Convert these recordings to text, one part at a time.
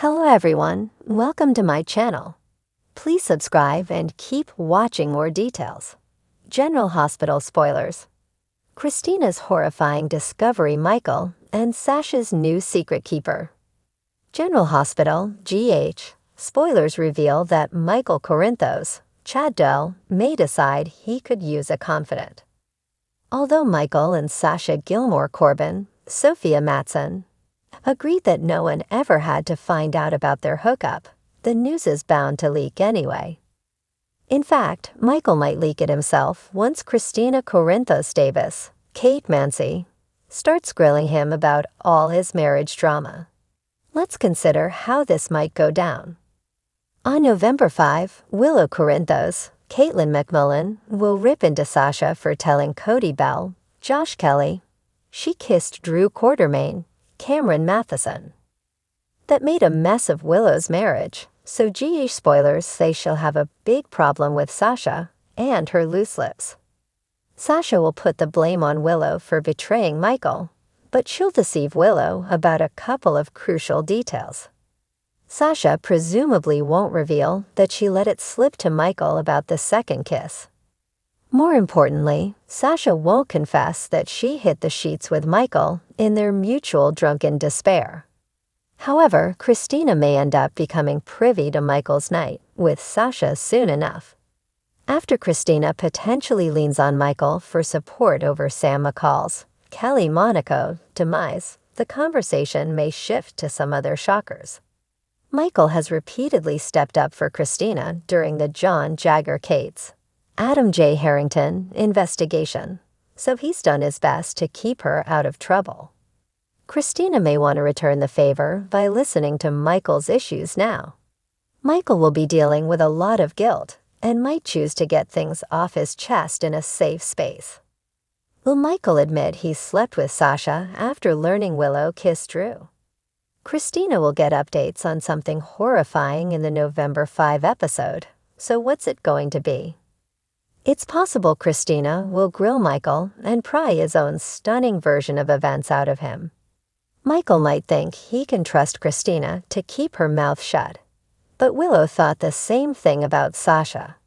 Hello everyone, welcome to my channel. Please subscribe and keep watching more details. General Hospital spoilers. Kristina's horrifying discovery Michael and Sasha's new secret keeper. General Hospital, GH, spoilers reveal that Michael Corinthos, Chad Dell, may decide he could use a confidant. Although Michael and Sasha Gilmore Corbin, Sophia Matson, agreed that no one ever had to find out about their hookup, the news is bound to leak anyway. In fact, Michael might leak it himself once Kristina Corinthos Davis, Kate Mansi, starts grilling him about all his marriage drama. Let's consider how this might go down. On November 5, Willow Corinthos, Caitlin McMullen, will rip into Sasha for telling Cody Bell, Josh Kelly, she kissed Drew Quartermain, Cameron Matheson. That made a mess of Willow's marriage, so GH spoilers say she'll have a big problem with Sasha and her loose lips. Sasha will put the blame on Willow for betraying Michael, but she'll deceive Willow about a couple of crucial details. Sasha presumably won't reveal that she let it slip to Michael about the second kiss. More importantly, Sasha won't confess that she hit the sheets with Michael in their mutual drunken despair. However, Kristina may end up becoming privy to Michael's night with Sasha soon enough. After Kristina potentially leans on Michael for support over Sam McCall's Kelly Monaco demise, the conversation may shift to some other shockers. Michael has repeatedly stepped up for Kristina during the John Jagger-Cates, Adam J. Harrington investigation, so he's done his best to keep her out of trouble. Kristina may want to return the favor by listening to Michael's issues now. Michael will be dealing with a lot of guilt and might choose to get things off his chest in a safe space. Will Michael admit he slept with Sasha after learning Willow kissed Drew? Kristina will get updates on something horrifying in the November 5 episode, so what's it going to be? It's possible Kristina will grill Michael and pry his own stunning version of events out of him. Michael might think he can trust Kristina to keep her mouth shut, but Willow thought the same thing about Sasha.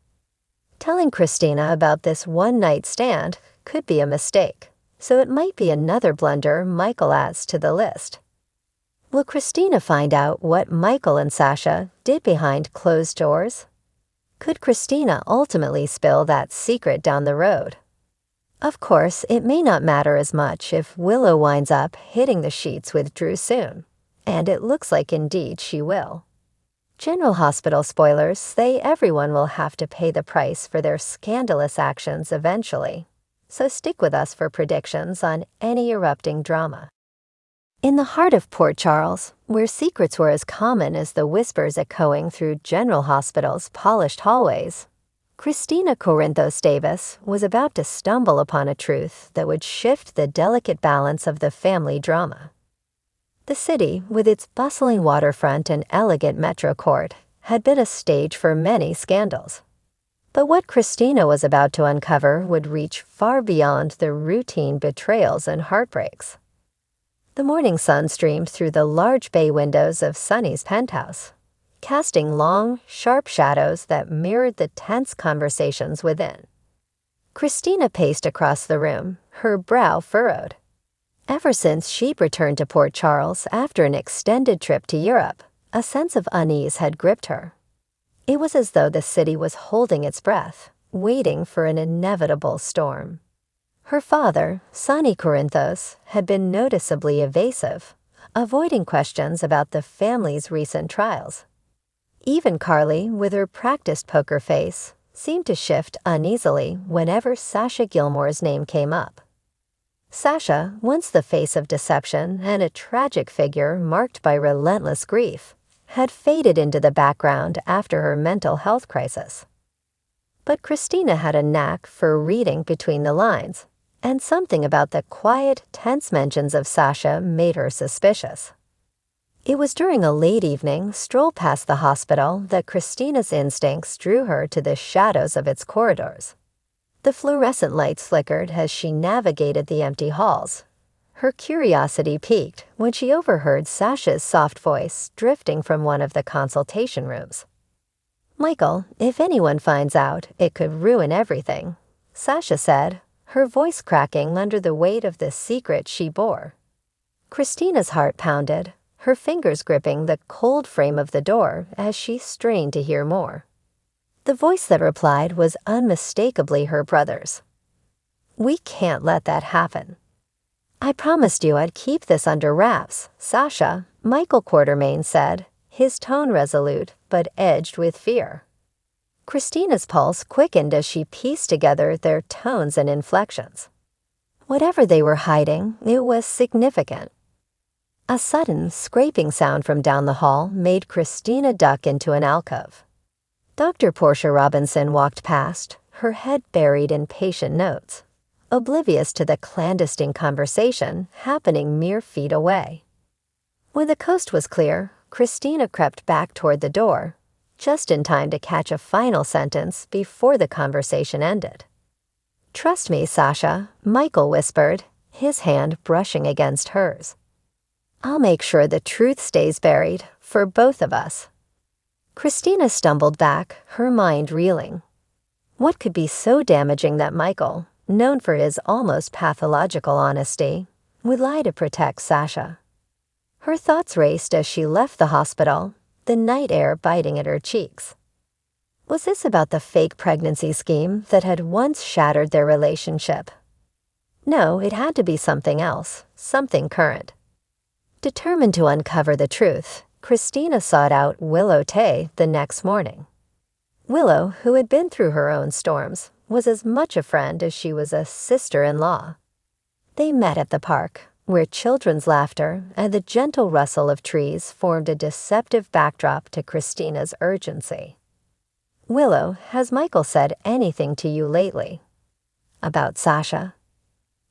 Telling Kristina about this one-night stand could be a mistake, so it might be another blunder Michael adds to the list. Will Kristina find out what Michael and Sasha did behind closed doors? Could Kristina ultimately spill that secret down the road? Of course, it may not matter as much if Willow winds up hitting the sheets with Drew soon, and it looks like indeed she will. General Hospital spoilers say everyone will have to pay the price for their scandalous actions eventually, so stick with us for predictions on any erupting drama. In the heart of Port Charles, where secrets were as common as the whispers echoing through General Hospital's polished hallways, Kristina Corinthos Davis was about to stumble upon a truth that would shift the delicate balance of the family drama. The city, with its bustling waterfront and elegant metro court, had been a stage for many scandals. But what Kristina was about to uncover would reach far beyond the routine betrayals and heartbreaks. The morning sun streamed through the large bay windows of Sunny's penthouse, casting long, sharp shadows that mirrored the tense conversations within. Kristina paced across the room, her brow furrowed. Ever since she'd returned to Port Charles after an extended trip to Europe, a sense of unease had gripped her. It was as though the city was holding its breath, waiting for an inevitable storm. Her father, Sonny Corinthos, had been noticeably evasive, avoiding questions about the family's recent trials. Even Carly, with her practiced poker face, seemed to shift uneasily whenever Sasha Gilmore's name came up. Sasha, once the face of deception and a tragic figure marked by relentless grief, had faded into the background after her mental health crisis. But Kristina had a knack for reading between the lines, and something about the quiet, tense mentions of Sasha made her suspicious. It was during a late evening stroll past the hospital that Kristina's instincts drew her to the shadows of its corridors. The fluorescent lights flickered as she navigated the empty halls, Her curiosity piqued when she overheard Sasha's soft voice drifting from one of the consultation rooms. "Michael, if anyone finds out, it could ruin everything," Sasha said, her voice cracking under the weight of the secret she bore. Kristina's heart pounded, her fingers gripping the cold frame of the door as she strained to hear more. The voice that replied was unmistakably her brother's. "We can't let that happen." "I promised you I'd keep this under wraps, Sasha," Michael Quartermain said, his tone resolute but edged with fear. Kristina's pulse quickened as she pieced together their tones and inflections. Whatever they were hiding, it was significant. A sudden, scraping sound from down the hall made Kristina duck into an alcove. Dr. Portia Robinson walked past, her head buried in patient notes, oblivious to the clandestine conversation happening mere feet away. When the coast was clear, Kristina crept back toward the door, just in time to catch a final sentence before the conversation ended. "Trust me, Sasha," Michael whispered, his hand brushing against hers. "I'll make sure the truth stays buried, for both of us." Kristina stumbled back, her mind reeling. What could be so damaging that Michael, known for his almost pathological honesty, would lie to protect Sasha? Her thoughts raced as she left the hospital, the night air biting at her cheeks. Was this about the fake pregnancy scheme that had once shattered their relationship? No, it had to be something else, something current. Determined to uncover the truth, Kristina sought out Willow Tay the next morning. Willow, who had been through her own storms, was as much a friend as she was a sister-in-law. They met at the park, where children's laughter and the gentle rustle of trees formed a deceptive backdrop to Kristina's urgency. "Willow, has Michael said anything to you lately?" "About Sasha?"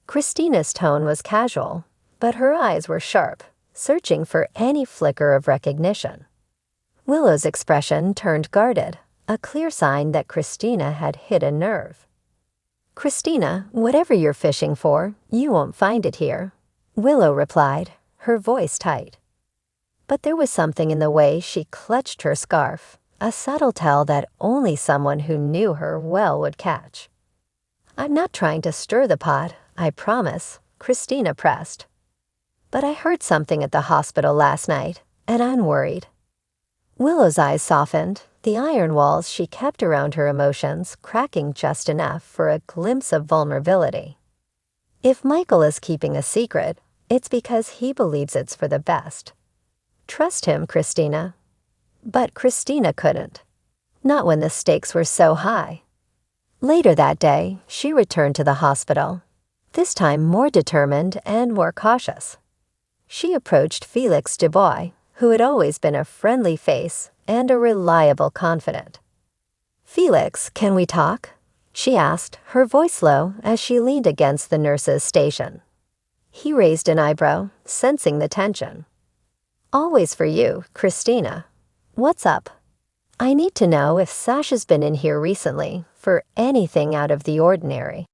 Kristina's tone was casual, but her eyes were sharp, searching for any flicker of recognition. Willow's expression turned guarded, a clear sign that Kristina had hit a nerve. "Kristina, whatever you're fishing for, you won't find it here," Willow replied, her voice tight. But there was something in the way she clutched her scarf, a subtle tell that only someone who knew her well would catch. "I'm not trying to stir the pot, I promise," Kristina pressed. "But I heard something at the hospital last night, and I'm worried." Willow's eyes softened, the iron walls she kept around her emotions cracking just enough for a glimpse of vulnerability. "If Michael is keeping a secret, it's because he believes it's for the best. Trust him, Kristina." But Kristina couldn't. Not when the stakes were so high. Later that day, she returned to the hospital, this time more determined and more cautious. She approached Felix Dubois, who had always been a friendly face and a reliable confidant. "Felix, can we talk?" she asked, her voice low as she leaned against the nurse's station. He raised an eyebrow, sensing the tension. "Always for you, Kristina. What's up?" "I need to know if Sasha's been in here recently for anything out of the ordinary."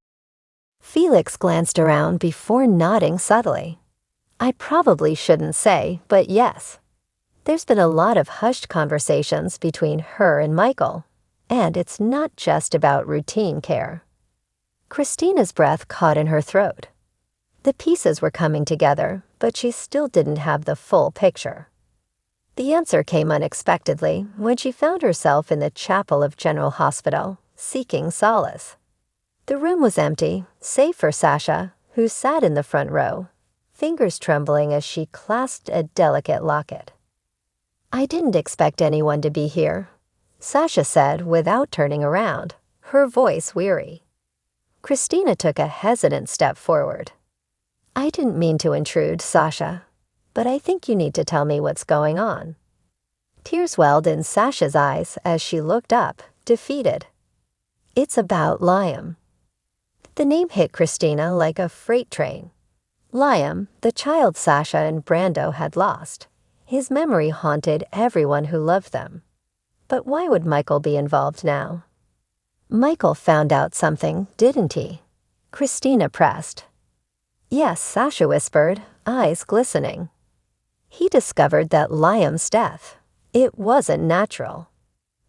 Felix glanced around before nodding subtly. "I probably shouldn't say, but yes. There's been a lot of hushed conversations between her and Michael, and it's not just about routine care." Kristina's breath caught in her throat. The pieces were coming together, but she still didn't have the full picture. The answer came unexpectedly when she found herself in the chapel of General Hospital, seeking solace. The room was empty, save for Sasha, who sat in the front row, fingers trembling as she clasped a delicate locket. "I didn't expect anyone to be here," Sasha said without turning around, her voice weary. Kristina took a hesitant step forward. "I didn't mean to intrude, Sasha, but I think you need to tell me what's going on." Tears welled in Sasha's eyes as she looked up, defeated. "It's about Liam." The name hit Kristina like a freight train. Liam, the child Sasha and Brando had lost. His memory haunted everyone who loved them. But why would Michael be involved now? "Michael found out something, didn't he?" Kristina pressed. Yes, Sasha whispered, eyes glistening. He discovered that Liam's death, it wasn't natural.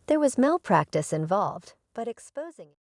There was malpractice involved, but exposing